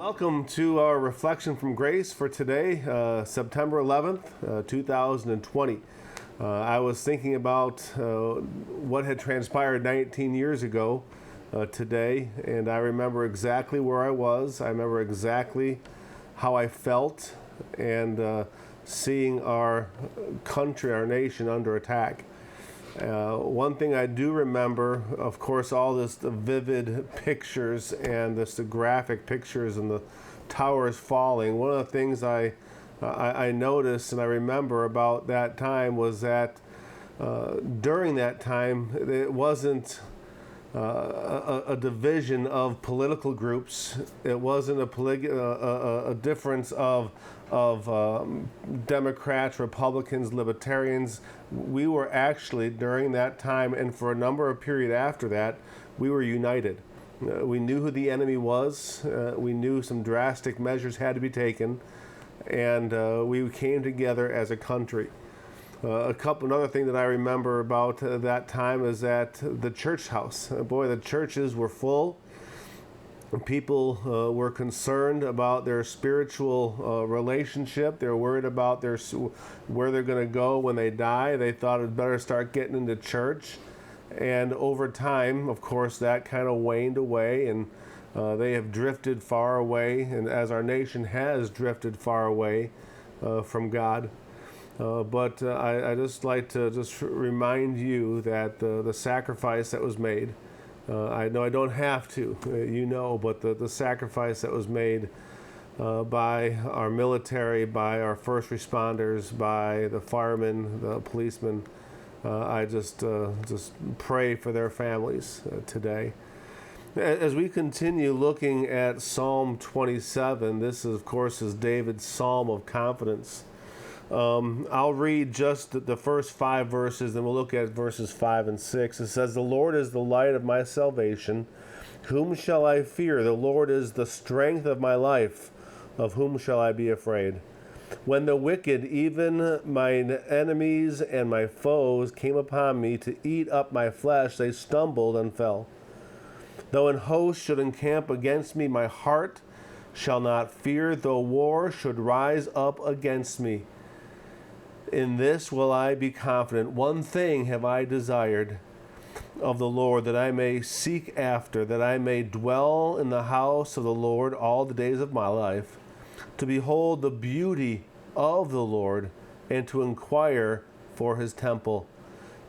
Welcome to our reflection from Grace for today, September 11th, 2020. I was thinking about what had transpired 19 years ago today, and I remember exactly where I was. I remember exactly how I felt, and seeing our country, our nation under attack. One thing I do remember, of course, all the vivid pictures and the graphic pictures and the towers falling. One of the things I noticed and I remember about that time was that during that time it wasn't a division of political groups. It wasn't a difference of Democrats, Republicans, Libertarians. We were actually, during that time and for a number of period after that, we were united. We knew who the enemy was. We knew some drastic measures had to be taken, and we came together as a country. Another thing that I remember about that time is that the church house. Boy, the churches were full. People were concerned about their spiritual relationship. They were worried about where they're going to go when they die. They thought it better start getting into church. And over time, of course, that kind of waned away, and they have drifted far away, and as our nation has drifted far away from God. But I just like to just remind you that the sacrifice that was made, I know I don't have to, but the sacrifice that was made by our military, by our first responders, by the firemen, the policemen, I just pray for their families today. As we continue looking at Psalm 27, this is, of course, is David's psalm of confidence. I'll read just the first 5 verses, then we'll look at verses 5 and 6. It says, "The Lord is the light of my salvation. Whom shall I fear? The Lord is the strength of my life. Of whom shall I be afraid? When the wicked, even mine enemies and my foes, came upon me to eat up my flesh, they stumbled and fell. Though an host should encamp against me, my heart shall not fear. Though war should rise up against me, in this will I be confident. One thing have I desired of the Lord, that I may seek after, that I may dwell in the house of the Lord all the days of my life, to behold the beauty of the Lord, and to inquire for his temple."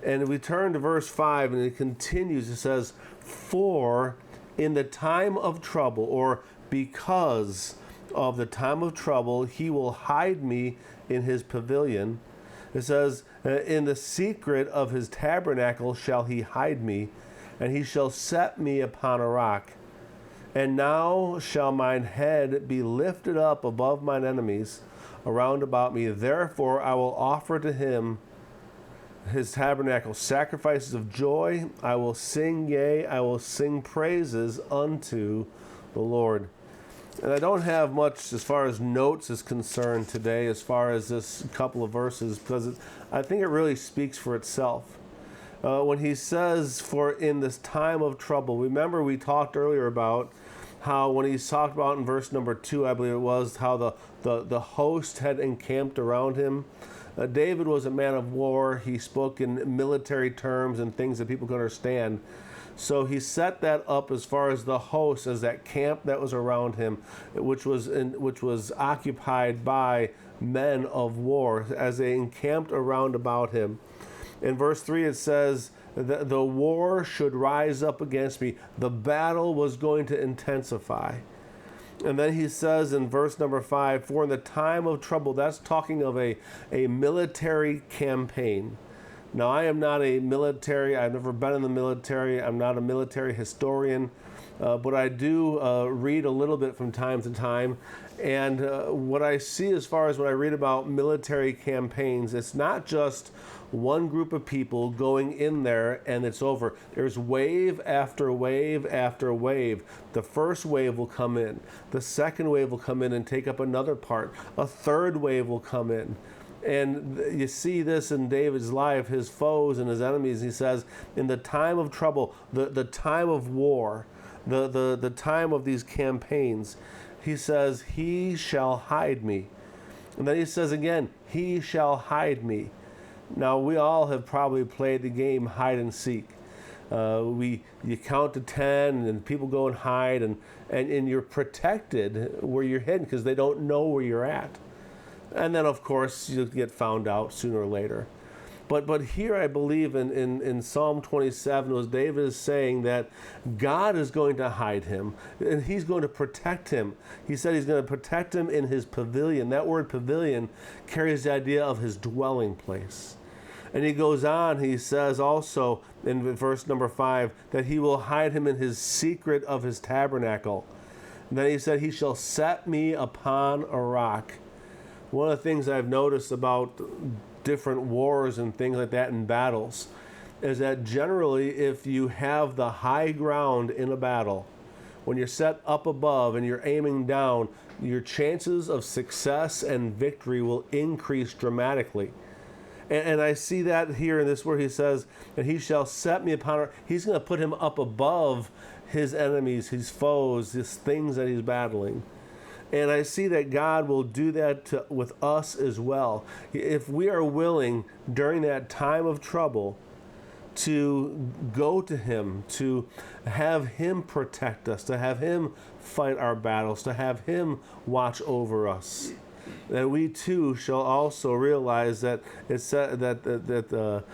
And we turn to verse 5, and it continues. It says, "For in the time of trouble," or because of the time of trouble, "he will hide me in his pavilion." It says, "In the secret of his tabernacle shall he hide me, and he shall set me upon a rock. And now shall mine head be lifted up above mine enemies around about me. Therefore I will offer to him his tabernacle sacrifices of joy. I will sing, yea, I will sing praises unto the Lord." And I don't have much as far as notes is concerned today, as far as this couple of verses, because I think it really speaks for itself. When he says, "For in this time of trouble," remember we talked earlier about how when he's talked about in verse number 2, I believe it was, how the host had encamped around him. David was a man of war. He spoke in military terms and things that people could understand. So he set that up as far as the host, as that camp that was around him, which was occupied by men of war, as they encamped around about him. In verse 3 it says, the war should rise up against me. The battle was going to intensify. And then he says in verse number 5, "For in the time of trouble," that's talking of a military campaign. Now, I am not a military, I've never been in the military, I'm not a military historian, but I do read a little bit from time to time. And what I see as far as when I read about military campaigns, it's not just one group of people going in there and it's over. There's wave after wave after wave. The first wave will come in. The second wave will come in and take up another part. A third wave will come in. And you see this in David's life, his foes and his enemies. He says, in the time of trouble, the time of war, the time of these campaigns, he says, he shall hide me. And then he says again, he shall hide me. Now, we all have probably played the game hide and seek. You count to 10 and people go and hide, and you're protected where you're hidden because they don't know where you're at. And then, of course, you'll get found out sooner or later. But here I believe in Psalm 27, was David is saying that God is going to hide him, and he's going to protect him. He said he's going to protect him in his pavilion. That word pavilion carries the idea of his dwelling place. And he goes on, he says also in verse number 5, that he will hide him in his secret of his tabernacle. And then he said, he shall set me upon a rock. One of the things I've noticed about different wars and things like that in battles is that generally if you have the high ground in a battle, when you're set up above and you're aiming down, your chances of success and victory will increase dramatically. And I see that here in this word. He says, and he shall set me upon, he's going to put him up above his enemies, his foes, his things that he's battling. And I see that God will do that with us as well. If we are willing during that time of trouble to go to him, to have him protect us, to have him fight our battles, to have him watch over us, then we too shall also realize that it's that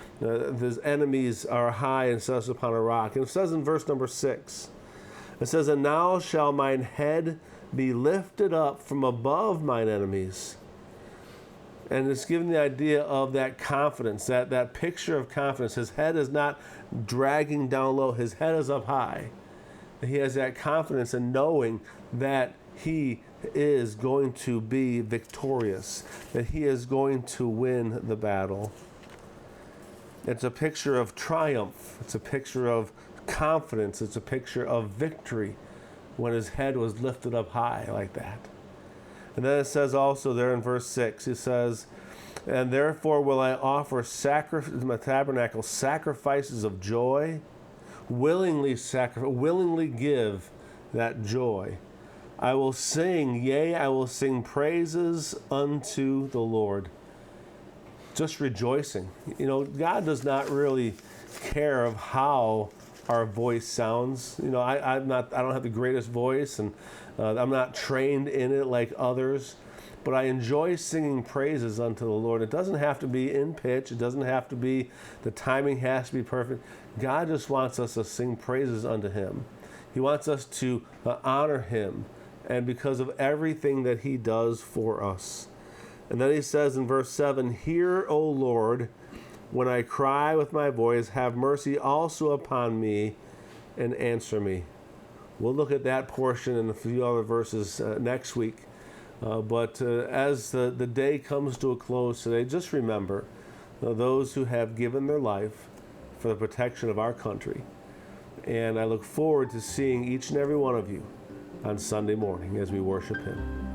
his enemies are high and set us upon a rock. And it says in verse number 6, it says, and now shall mine head be lifted up from above mine enemies. And it's giving the idea of that confidence, that picture of confidence. His head is not dragging down low. His head is up high. He has that confidence in knowing that he is going to be victorious, that he is going to win the battle. It's a picture of triumph. It's a picture of confidence. It's a picture of victory when his head was lifted up high like that. And then it says also there in verse 6, it says, and therefore will I offer in my tabernacle sacrifices of joy, willingly give that joy. I will sing, yea, I will sing praises unto the Lord. Just rejoicing. You know, God does not really care of how our voice sounds. You know, I don't have the greatest voice, and I'm not trained in it like others, but I enjoy singing praises unto the Lord. It doesn't have to be in pitch. It doesn't have to be, the timing has to be perfect. God just wants us to sing praises unto him. He wants us to honor him, and because of everything that he does for us. And then he says in verse 7, hear, O Lord, when I cry with my voice, have mercy also upon me and answer me. We'll look at that portion and a few other verses next week. But as the day comes to a close today, just remember those who have given their life for the protection of our country. And I look forward to seeing each and every one of you on Sunday morning as we worship him.